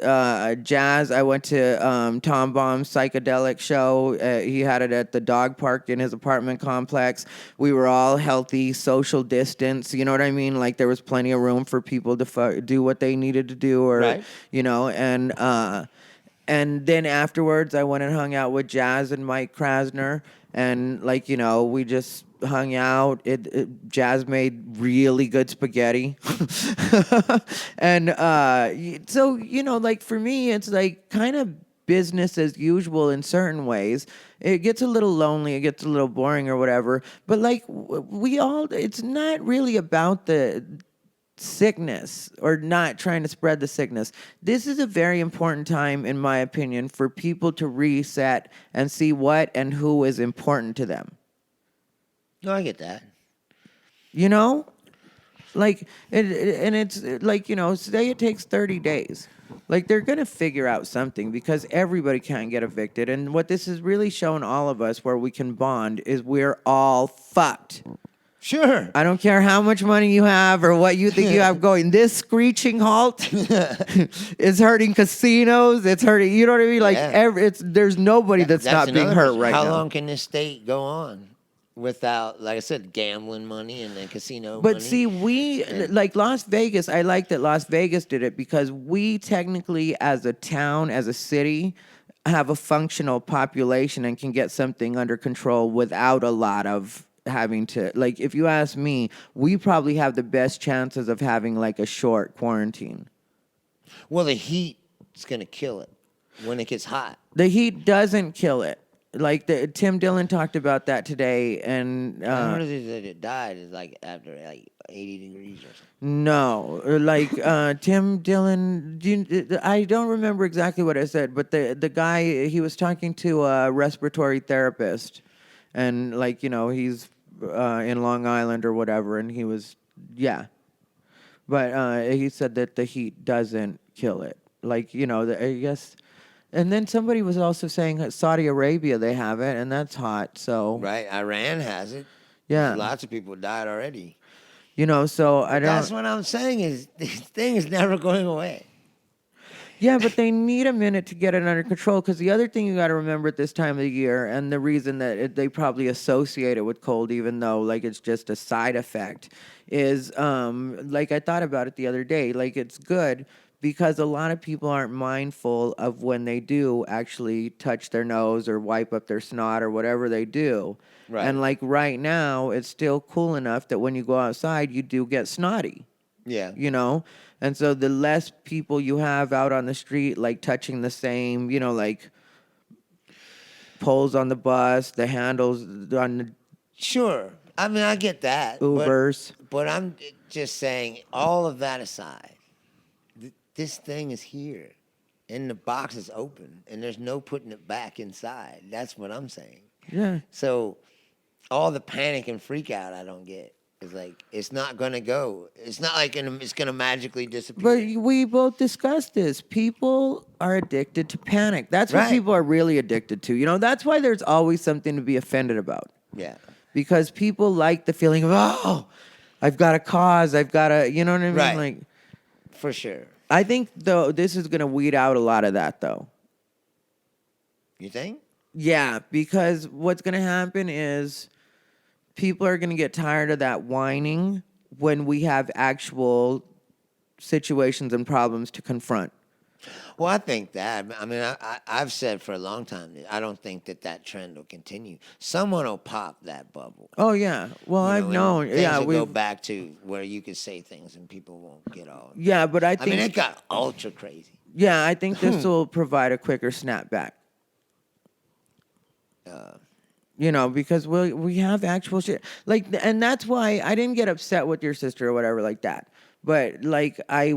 Jazz. I went to Tom Baum's psychedelic show. He had it at the dog park in his apartment complex. We were all healthy, social distance. You know what I mean? Like, there was plenty of room for people to do what they needed to do, or Right. And then afterwards, I went and hung out with Jazz and Mike Krasner. And, we just hung out. Jazz made really good spaghetti. And so, for me, it's like kind of business as usual in certain ways. It gets a little lonely. It gets a little boring or whatever. But, it's not really about the sickness or not trying to spread the sickness. This is a very important time, in my opinion, for people to reset and see what and who is important to them. No, I get that. Say it takes 30 days. Like, they're going to figure out something because everybody can't get evicted. And what this has really shown all of us where we can bond is we're all fucked. Sure. I don't care how much money you have or what you think you have going. This screeching halt is hurting casinos. It's hurting, you know what I mean? Like, Yeah. there's nobody that's not being another hurt reason. right now. How long can this state go on without, like I said, gambling money and then casino money? But see, like Las Vegas, I like that Las Vegas did it because we technically, as a town, as a city, have a functional population and can get something under control without a lot of having to, like, if you ask me, we probably have the best chances of having like a short quarantine. Well, the heat is going to kill it when it gets hot. The heat doesn't kill it. Like Tim Dillon talked about that today, and I heard that it died is like after 80 degrees or something. no, like Tim Dillon. I don't remember exactly what I said, but the guy, he was talking to a respiratory therapist, and he's in Long Island or whatever, and he was but he said that the heat doesn't kill it. I guess And then somebody was also saying that Saudi Arabia, they have it, and that's hot. So, Right? Iran has it. yeah. Lots of people died already. So I But that's don't. what I'm saying is this thing is never going away. Yeah, but they need a minute to get it under control. Because the other thing you got to remember at this time of the year, and the reason that they probably associate it with cold, even though like it's just a side effect, is like I thought about it the other day. Like it's good because a lot of people aren't mindful of when they do actually touch their nose or wipe up their snot or whatever they do. Right. And like right now, it's still cool enough that when you go outside, you do get snotty. Yeah. And so the less people you have out on the street, like touching the same, like poles on the bus, the handles on the Sure. I mean, I get that. Ubers. But I'm just saying, all of that aside, this thing is here. And the box is open. And there's no putting it back inside. That's what I'm saying. Yeah. So all the panic and freak out I don't get. It's like, it's not going to go. It's not like it's going to magically disappear. But we both discussed this. People are addicted to panic. That's what Right. people are really addicted to. That's why there's always something to be offended about. Yeah. Because people like the feeling of, oh, I've got a cause. I've got a, you know what I mean? Right. Like, For sure. I think, though, this is going to weed out a lot of that, though. You think? Yeah, because what's going to happen is people are going to get tired of that whining when we have actual situations and problems to confront. Well, I think that. I mean, I've said for a long time that I don't think that trend will continue. Someone will pop that bubble. Oh, yeah. Well, I've and known. Things Yeah, will we go back to where you could say things and people won't get all. Yeah, but I I think. mean, it got ultra crazy. Yeah, I think this will provide a quicker snapback. Because we have actual shit. Like, and that's why I didn't get upset with your sister or whatever like that. But like, I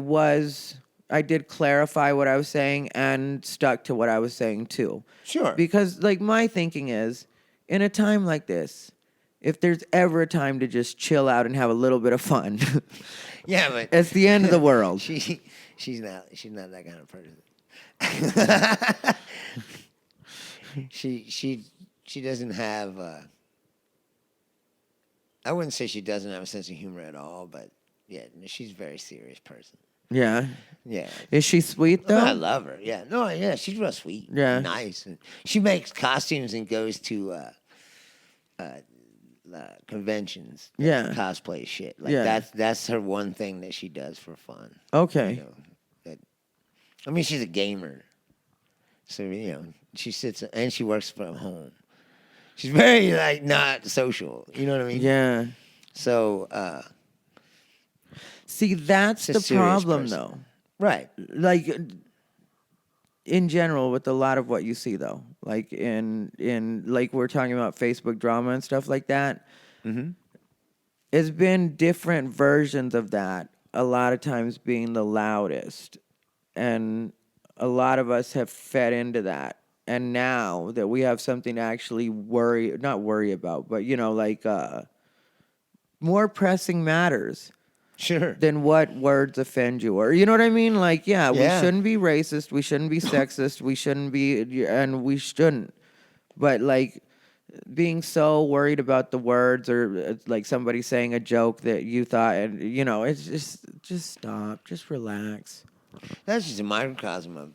did clarify what I was saying and stuck to what I was saying too. Sure. Because like my thinking is, in a time like this, if there's ever a time to just chill out and have a little bit of fun, Yeah, but it's the end of the world. she's not that kind of person. She doesn't have. I wouldn't say she doesn't have a sense of humor at all, but yeah, she's a very serious person. Yeah. Yeah. Is she sweet though? I love her. Yeah. No, yeah, she's real sweet. Yeah. Nice. And she makes costumes and goes to conventions. Yeah. Cosplay shit. Like Yeah. that's her one thing that she does for fun. Okay. I mean, she's a gamer. So, she sits and she works from home. She's very like not social. You know what I mean? Yeah. So See, that's It's a the serious problem person. though. right. Like in general with a lot of what you see though. Like in like we're talking about Facebook drama and stuff like that. Mm-hmm. It's been different versions of that, a lot of times being the loudest. And a lot of us have fed into that. And now that we have something to actually not worry about, but more pressing matters Sure. than what words offend you. Or, you know what I mean? Like, yeah, we Yeah. shouldn't be racist. We shouldn't be sexist. We shouldn't. But, like, being so worried about the words or, like, somebody saying a joke that you thought, and, it's just stop. Just relax. That's just a microcosm of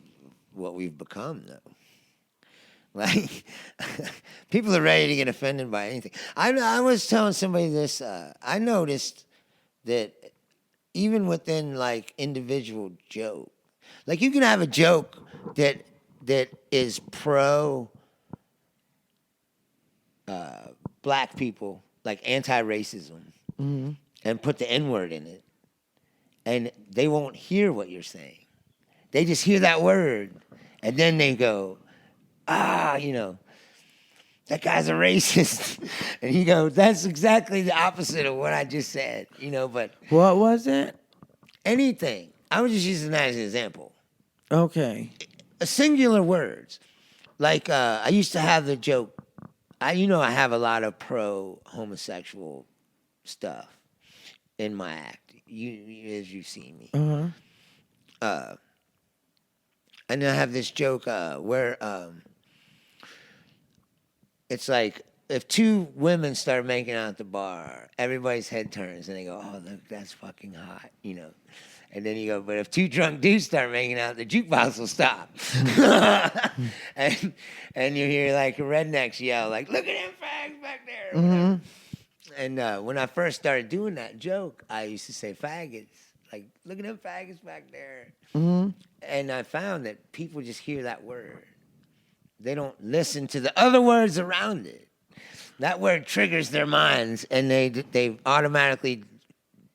what we've become, though. Like, people are ready to get offended by anything. I was telling somebody this. I noticed that even within like individual joke, like you can have a joke that is pro black people, like anti-racism, and put the N-word in it, and they won't hear what you're saying. They just hear that word, and then they go, that guy's a racist. And you go, that's exactly the opposite of what I just said, but What was it? anything. I was just using that as an example. Okay. Singular words. Like, I used to have the joke, I have a lot of pro-homosexual stuff in my act, as you've seen me. Uh-huh. And I have this joke where it's like if two women start making out at the bar, everybody's head turns and they go, "Oh, look, that's fucking hot," you know. And then you go, but if two drunk dudes start making out, the jukebox will stop. and you hear like rednecks yell, like, "Look at them fags back there." Mm-hmm. And when I first started doing that joke, I used to say faggots. Like, "Look at them faggots back there." Mm-hmm. And I found that people just hear that word. They don't listen to the other words around it. That word triggers their minds, and they automatically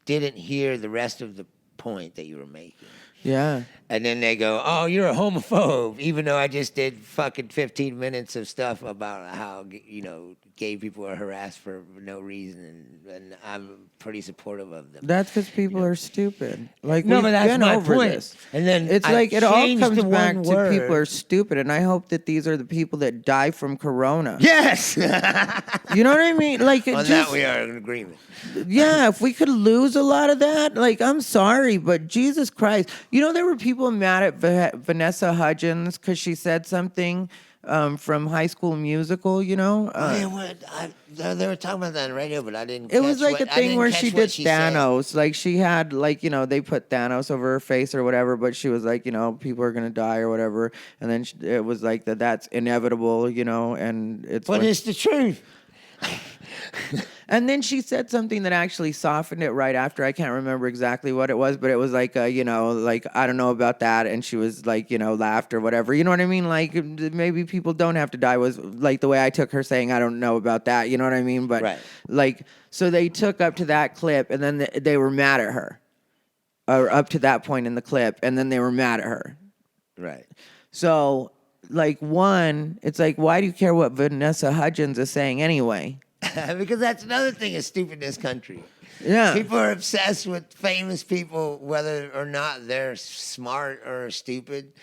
didn't hear the rest of the point that you were making. Yeah. And then they go, "Oh, you're a homophobe," even though I just did fucking 15 minutes of stuff about how, you know, gay people are harassed for no reason, and I'm pretty supportive of them. That's because people are stupid. Like, No, we've but that's been my over point. this. And then It's I like it all changed comes the back one to word. people are stupid, and I hope that these are the people that die from corona. Yes. You know what I mean? Like, it On just, that we are in agreement. yeah, if we could lose a lot of that, like, I'm sorry, but Jesus Christ. You know, there were people mad at Vanessa Hudgens because she said something from High School Musical, you know? They were talking about that on the radio, but I didn't. It was like what, a thing where she did said. Thanos. Like, she had, like, you know, they put Thanos over her face or whatever, but she was like, you know, people are going to die or whatever. And then it was like that's inevitable, you know, and it's. But it's the truth. And then she said something that actually softened it right after. I can't remember exactly what it was, but it was like, you know, like, I don't know about that. And she was like, you know, laughed or whatever. You know what I mean? Like, maybe people don't have to die was like the way I took her saying, I don't know about that. You know what I mean? But right. like, so they took up to that clip and then they were mad at her. Or up to that point in the clip. And then they were mad at her. Right. So, like, one, it's like, why do you care what Vanessa Hudgens is saying anyway? Because that's another thing that's stupid in this country. Yeah. People are obsessed with famous people, whether or not they're smart or stupid.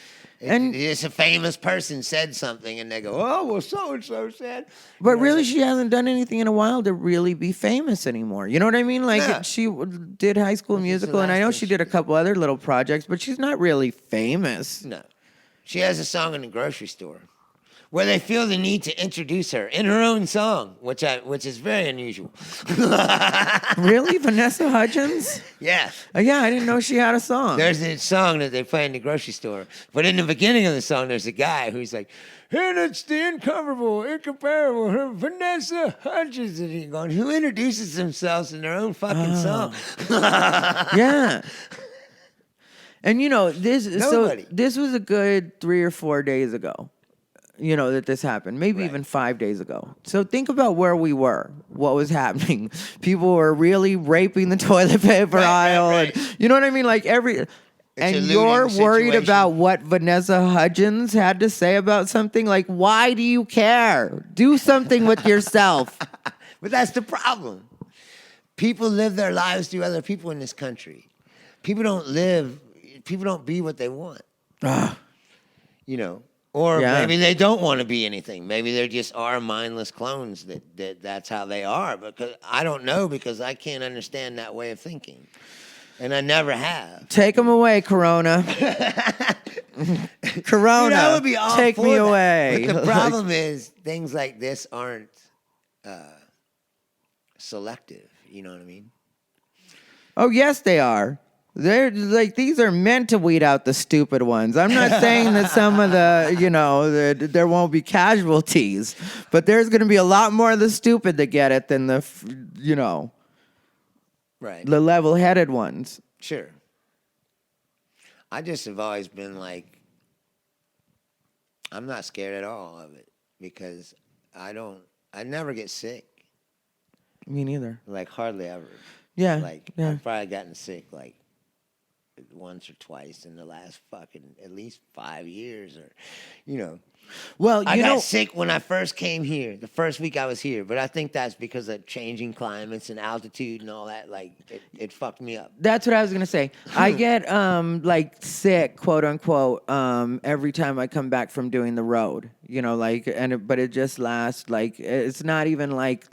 And it's a famous person said something, and they go, "Oh, well, so-and-so said." But You know, really, she hasn't done anything in a while to really be famous anymore. You know what I mean? Like, Yeah. she did High School Musical, and I know she did a couple other little projects, but she's not really famous. No. She has a song in the grocery store where they feel the need to introduce her in her own song, which is very unusual. Really? Vanessa Hudgens? Yeah. Yeah, I didn't know she had a song. There's a song that they play in the grocery store. But in the beginning of the song, there's a guy who's like, "And it's the incomparable, Vanessa Hudgens." And he's going, who introduces themselves in their own fucking song? Yeah. And, you know, this Nobody. this was a good 3 or 4 days ago, you know, that this happened. Maybe Right. even 5 days ago. So think about where we were, what was happening. People were really raping the toilet paper aisle. right. And, you know what I mean? Like and a you're looting worried situation. about what Vanessa Hudgens had to say about something? Like, why do you care? Do something with yourself. But that's the problem. People live their lives through other people in this country. People don't be what they want. You know. Or Yeah. maybe they don't want to be anything. Maybe they just are mindless clones that's how they are. Because I don't know, because I can't understand that way of thinking. And I never have. Take them away, Corona. Corona, Dude, I would be all take for me that. away. But the problem is things like this aren't selective. You know what I mean? Oh, yes, they are. They're like, these are meant to weed out the stupid ones. I'm not saying that some of the, you know, there won't be casualties, but there's going to be a lot more of the stupid that get it than the, you know, Right. the level-headed ones. Sure. I just have always been like, I'm not scared at all of it, because I never get sick. Me neither. Like, hardly ever. Yeah. Like, yeah. I've probably gotten sick like once or twice in the last fucking at least 5 years, or, you know. Well, I you got know, sick when I first came here, the first week I was here, but I think that's because of changing climates and altitude and all that. Like, it fucked me up. that's what I was gonna say. I get like sick, quote unquote, every time I come back from doing the road. You know, like, but it just lasts. Like, it's not even like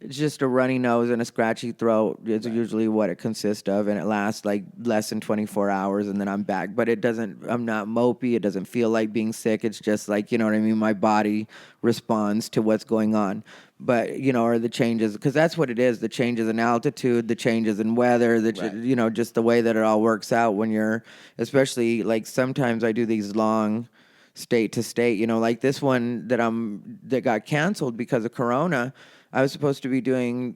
It's just a runny nose and a scratchy throat. It's usually what it consists of, and it lasts like less than 24 hours, and then I'm back. But it doesn't. I'm not mopey. It doesn't feel like being sick. It's just like, you know what I mean. My body responds to what's going on. But or the changes, because that's what it is. The changes in altitude, the changes in weather, just the way that it all works out when you're, especially like sometimes I do these long state to state. Like this one that got canceled because of Corona. I was supposed to be doing,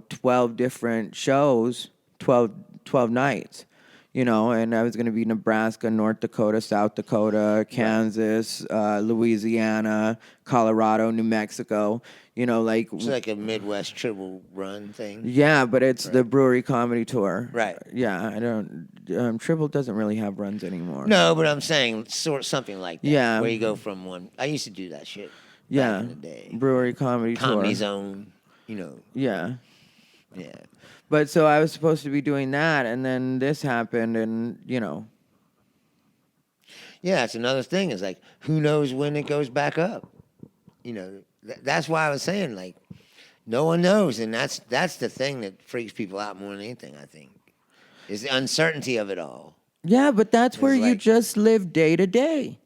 12 different shows, 12 nights, and I was going to be Nebraska, North Dakota, South Dakota, Kansas, Louisiana, Colorado, New Mexico, It's like a Midwest triple run thing. Yeah, but it's the brewery comedy tour. Right. Yeah, I don't, Triple doesn't really have runs anymore. No, but I'm saying something like that. Yeah. Where you go from one. I used to do that shit. Yeah, back in the day. brewery comedy Comedy tour. Zone, Yeah. Yeah. But so I was supposed to be doing that, and then this happened, and Yeah, it's another thing. It's like, who knows when it goes back up? That's why I was saying, like, no one knows, and that's the thing that freaks people out more than anything, I think, is the uncertainty of it all. Yeah, but that's where you just live day to day.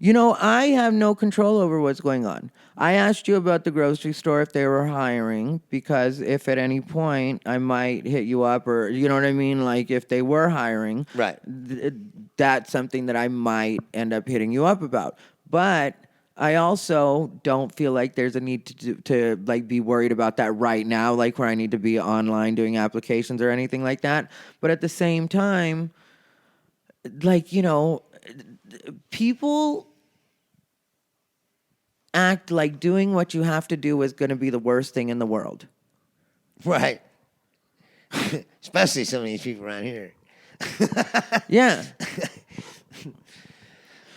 I have no control over what's going on. I asked you about the grocery store if they were hiring, because if at any point I might hit you up, or you know what I mean, like if they were hiring, Right. That's something that I might end up hitting you up about. But I also don't feel like there's a need to like be worried about that right now, like where I need to be online doing applications or anything like that. But at the same time, like, people act like doing what you have to do is going to be the worst thing in the world. Right. Especially some of these people around here. Yeah.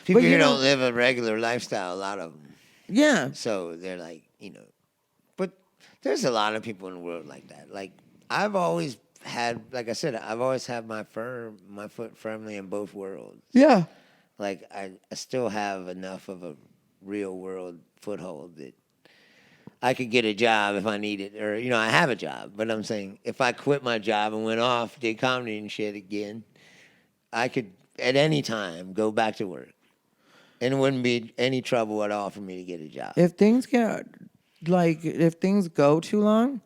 People here don't live a regular lifestyle, a lot of them. Yeah. So they're like, but there's a lot of people in the world like that. Like, I've always had, like I said, I've always had my foot firmly in both worlds. Yeah. Like, I still have enough of a real world foothold that I could get a job if I needed, or, I have a job. But I'm saying, if I quit my job and went off, did comedy and shit again, I could, at any time, go back to work. And it wouldn't be any trouble at all for me to get a job. If things go too long,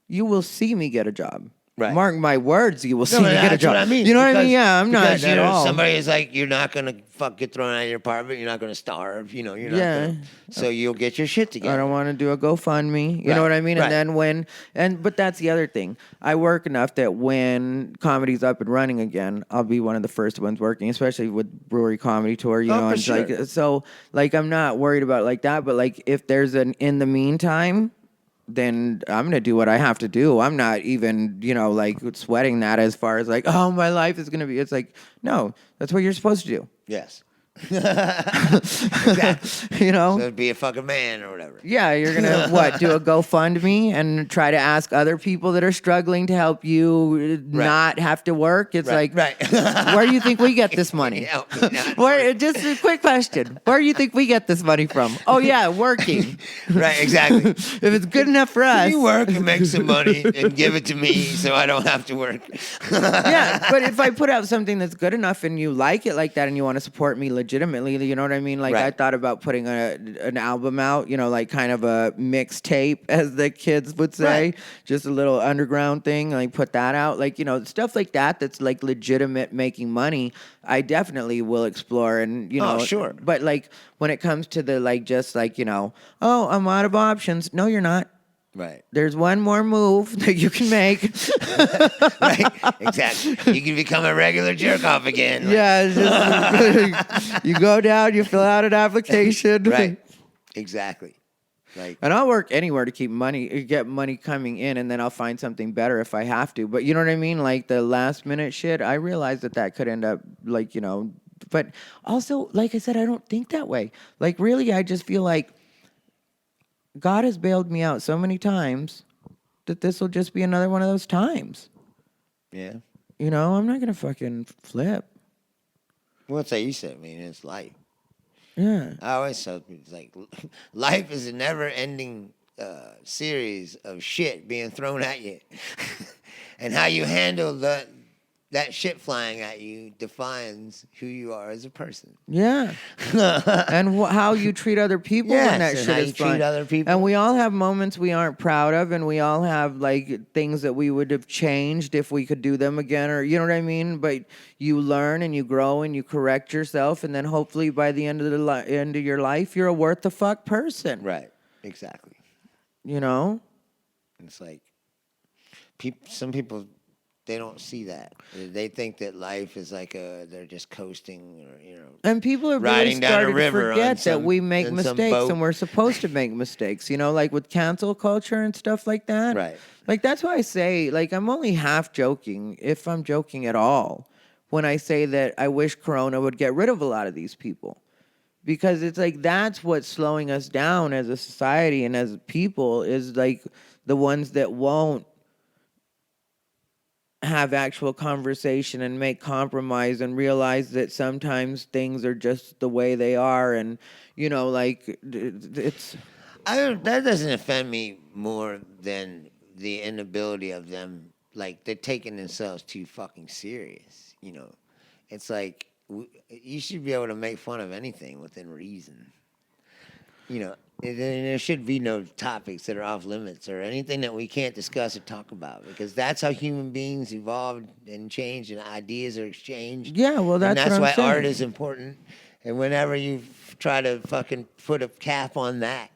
you will see me get a job. Right. Mark my words, you will see me get a job. What I mean. You know what I mean? Yeah, I'm not because, at all. Somebody is like, you're not going to get thrown out of your apartment. You're not going to starve. You're not gonna, so you'll get your shit together. I don't want to do a GoFundMe. You know what I mean? Right. And then but that's the other thing. I work enough that when comedy's up and running again, I'll be one of the first ones working, especially with brewery comedy tour. For sure. Like, so like I'm not worried about like that. But like if there's an in the meantime, then I'm going to do what I have to do. I'm not even, like sweating that as far as like, oh, my life is going to be. It's like, no, that's what you're supposed to do. Yes. Exactly. So be a fucking man or whatever. Yeah, you're going to, do a GoFundMe and try to ask other people that are struggling to help you not have to work? It's right. Where do you think we get this money? Just a quick question. Where do you think we get this money from? Oh, yeah, working. Right, exactly. If it's good enough for us. You work and make some money and give it to me so I don't have to work. Yeah, but if I put out something that's good enough and you like it like that and you want to support me legitimately, you know what I mean? Like I thought about putting an album out, like kind of a mixtape, as the kids would say, just a little underground thing, like put that out, like stuff like that that's like legitimate making money. I definitely will explore, and sure. But like when it comes to the like just like oh, I'm out of options. No, you're not. Right. There's one more move that you can make. Right. Exactly. You can become a regular jerk off again. Yeah. Just, you go down, you fill out an application. Right. Exactly. Like, and I'll work anywhere to get money coming in, and then I'll find something better if I have to. But you know what I mean? Like the last minute shit, I realize that could end up like, but also, like I said, I don't think that way. Like really, I just feel like God has bailed me out so many times that this will just be another one of those times. yeah. I'm not going to fucking flip. Well, that's how you said, it's life. Yeah. I always tell people, it's like, life is a never-ending series of shit being thrown at you, and how you handle that shit flying at you defines who you are as a person. Yeah. And how you treat other people when that and shit how is you treat flying. other people. And we all have moments we aren't proud of, and we all have like things that we would have changed if we could do them again, or you know what I mean. But you learn and you grow and you correct yourself, and then hopefully by the end of end of your life, you're a worth the fuck person. Right. Exactly. You know. It's like some people. They don't see that. They think that life is like they're just coasting, or And people are really riding down a starting to river forget that some- we make in some mistakes boat. and we're supposed to make mistakes. You know, like with cancel culture and stuff like that. Right. Like that's why I say, like I'm only half joking, if I'm joking at all, when I say that I wish Corona would get rid of a lot of these people. Because it's like that's what's slowing us down as a society and as people is like the ones that won't have actual conversation and make compromise and realize that sometimes things are just the way they are, and like it's that doesn't offend me more than the inability of them, like they're taking themselves too fucking serious. It's like you should be able to make fun of anything within reason. And there should be no topics that are off limits or anything that we can't discuss or talk about, because that's how human beings evolved and changed, and ideas are exchanged. Yeah, well, that's and that's what why I'm saying. art is important. And whenever you try to fucking put a cap on that,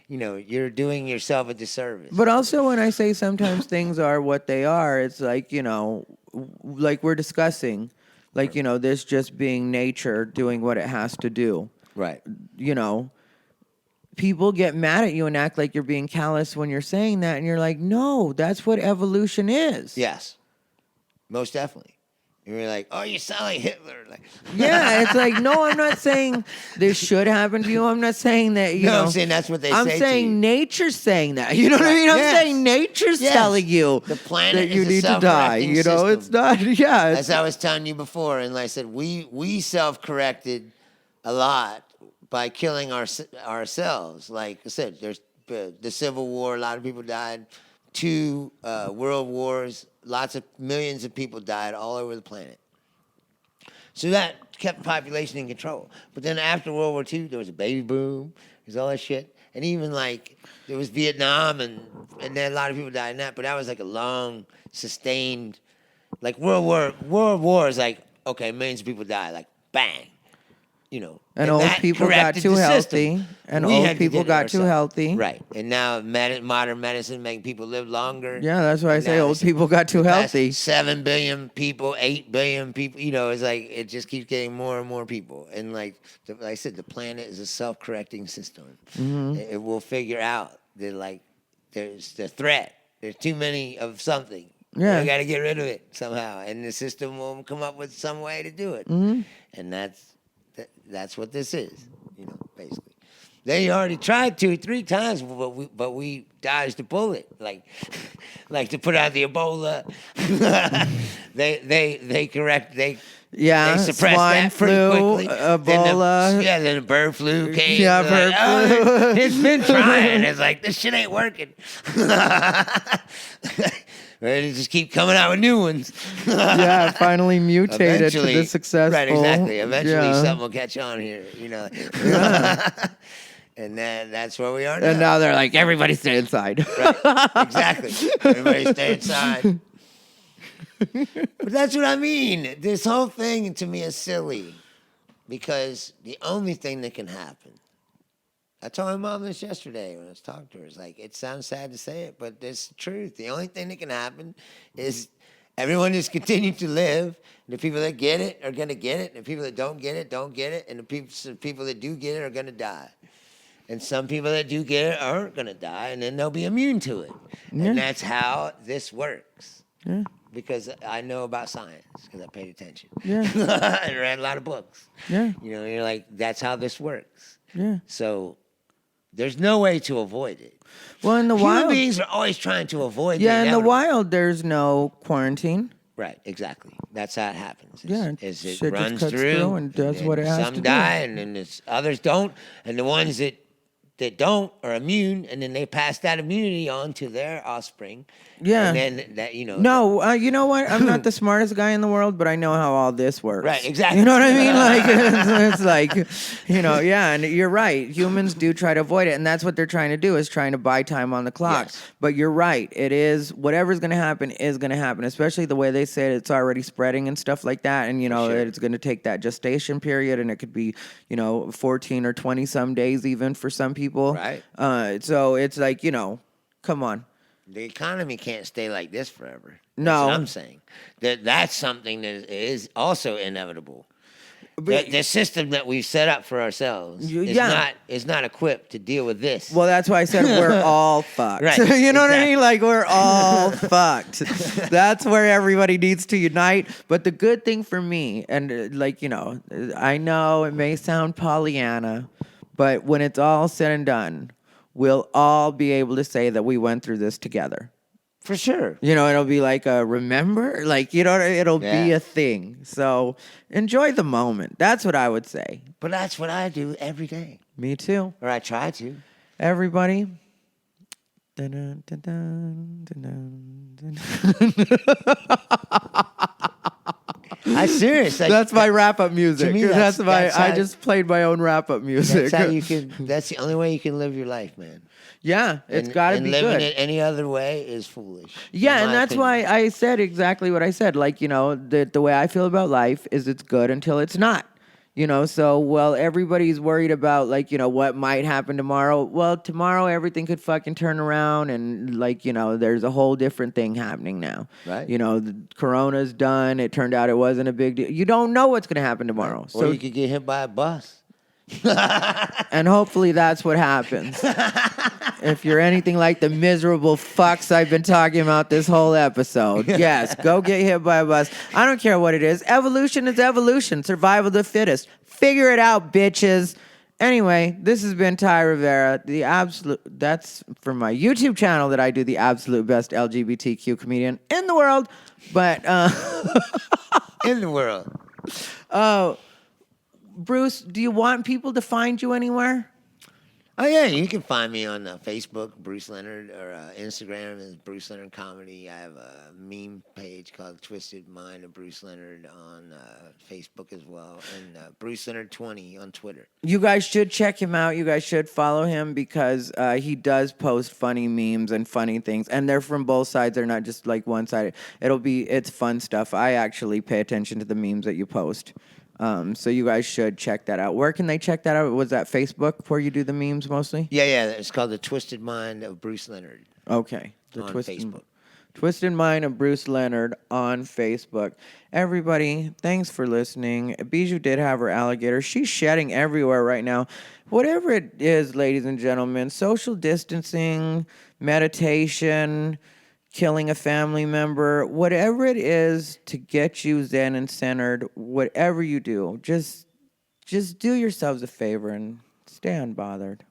you're doing yourself a disservice. But also when I say sometimes things are what they are, it's like, like we're discussing, like, this just being nature doing what it has to do. Right. People get mad at you and act like you're being callous when you're saying that, and you're like, no, that's what evolution is. Yes. Most definitely. And you're like, oh, you sound like Hitler. Like, yeah, it's like, no, I'm not saying this should happen to you. I'm not saying that, you know. I'm saying that's what they I'm say saying to you. nature's saying that. You know what I mean? I'm Yes. saying nature's Yes. telling you The planet that you is a need to die. self-correcting It's system. not, yeah. As I was telling you before, and like I said, we self-corrected a lot by killing ourselves. Like I said, there's the Civil War, a lot of people died. 2 world wars, millions of people died all over the planet. So that kept the population in control. But then after World War II, there was a baby boom. There's all that shit. And even like there was Vietnam, and then a lot of people died in that. But that was like a long, sustained, like World War is like, okay, millions of people died, like bang. And old that people got corrected too the healthy. system. And We old had to people get it got too ourselves. healthy. Right. And now modern medicine making people live longer. Yeah, that's why I say Now old it's people got too past healthy. 7 billion people, 8 billion people. It's like it just keeps getting more and more people. And like I said, the planet is a self-correcting system. Mm-hmm. It will figure out that like there's the threat. There's too many of something. Yeah. We got to get rid of it somehow, and the system will come up with some way to do it. Mm-hmm. And that's what this is. Basically. They already tried 2 or 3 times, but we dodged the bullet. Like to put out the Ebola. they suppressed swine that pretty flu, quickly. Ebola. Then the bird flu came. Yeah, They're bird flu. "Oh, it's been trying. It's like this shit ain't working. Ready to just keep coming out with new ones. Yeah, finally mutated Eventually, to the successful. Right, exactly. Eventually, Yeah. something will catch on here. And that's where we are now. And now they're like, everybody stay inside. Right, exactly. Everybody stay inside. But that's what I mean. This whole thing to me is silly, because the only thing that can happen. I told my mom this yesterday when I was talking to her. It's like, it sounds sad to say it, but it's the truth. The only thing that can happen is everyone just continue to live. The people that get it are going to get it. And the people that don't get it, don't get it. And the people that do get it are going to die. And some people that do get it aren't going to die, and then they'll be immune to it. Yeah. And that's how this works. Yeah. Because I know about science, because I paid attention. Yeah. And read a lot of books. Yeah. You're like, that's how this works. Yeah. So there's no way to avoid it. Well, in the Human wild, beings are always trying to avoid yeah, in the inevitable. wild, there's no quarantine. Right, exactly. That's how it happens. Yeah, Is shit it just runs cuts through through and does what it has some to do. die, and then others don't. And the ones that that don't are immune, and then they pass that immunity on to their offspring. Yeah. And then that, you know. No, you know what? I'm not the smartest guy in the world, but I know how all this works. Right, exactly. You know what I mean? Like, it's like, you know, yeah, and you're right. Humans do try to avoid it, and that's what they're trying to do, is trying to buy time on the clock. Yes. But you're right. It is, whatever's going to happen is going to happen, especially the way they said it's already spreading and stuff like that. And, you know, sure. it's going to take that gestation period, and it could be, you know, 14 or 20 some days even for some people. Right. So it's like, you know, come on. The economy can't stay like this forever. That's No. what I'm saying. That's something that is also inevitable. But- The system that we've set up for ourselves is not equipped to deal with this. Well, that's why I said we're all fucked. Right, You know what I exactly. mean? Like, we're all fucked. That's where everybody needs to unite. But the good thing for me, and like, you know it may sound Pollyanna, but when it's all said and done, we'll all be able to say that we went through this together. For sure. You know, it'll be like a remember, like, you know, it'll be Yeah. a thing. So enjoy the moment. That's what I would say. But that's what I do every day. Me too. Or I try to. Everybody. Dun-dun, dun-dun, dun-dun, dun-dun. I'm serious. That's my wrap-up music. To me, that's that's I how- just played my own wrap-up music. That's how you can. That's the only way you can live your life, man. Yeah, it's got to be living good. it any other way is foolish. Yeah, in and my that's opinion. why I said exactly what I said. Like, you know, the way I feel about life is it's good until it's not. You know, so, well, everybody's worried about, like, you know, what might happen tomorrow. Well, tomorrow everything could fucking turn around and, like, you know, there's a whole different thing happening now. Right. You know, the Corona's done. It turned out it wasn't a big deal. You don't know what's going to happen tomorrow. Or So, you could get hit by a bus. and hopefully that's what happens. If you're anything like the miserable fucks I've been talking about this whole episode, yes, go get hit by a bus. I don't care what it is. Evolution is evolution. Survival of the fittest. Figure it out, bitches. Anyway, this has been Ty Rivera, that's from my YouTube channel that I do, the absolute best LGBTQ comedian in the world. But, In the world. Bruce, do you want people to find you anywhere? Oh, yeah, you can find me on Facebook, Bruce Leonard, or Instagram is Bruce Leonard Comedy. I have a meme page called Twisted Mind of Bruce Leonard on Facebook as well, and Bruce Leonard 20 on Twitter. You guys should check him out. You guys should follow him because he does post funny memes and funny things, and they're from both sides. They're not just like one-sided. It's fun stuff. I actually pay attention to the memes that you post. So you guys should check that out. Where can they check that out? Was that Facebook where you do the memes mostly? Yeah, it's called The Twisted Mind of Bruce Leonard. Okay. On Facebook. Twisted Mind of Bruce Leonard on Facebook. Everybody, thanks for listening. Bijou did have her alligator. She's shedding everywhere right now. Whatever it is, ladies and gentlemen, social distancing, meditation, killing a family member, whatever it is to get you zen and centered, whatever you do, just do yourselves a favor and stay unbothered.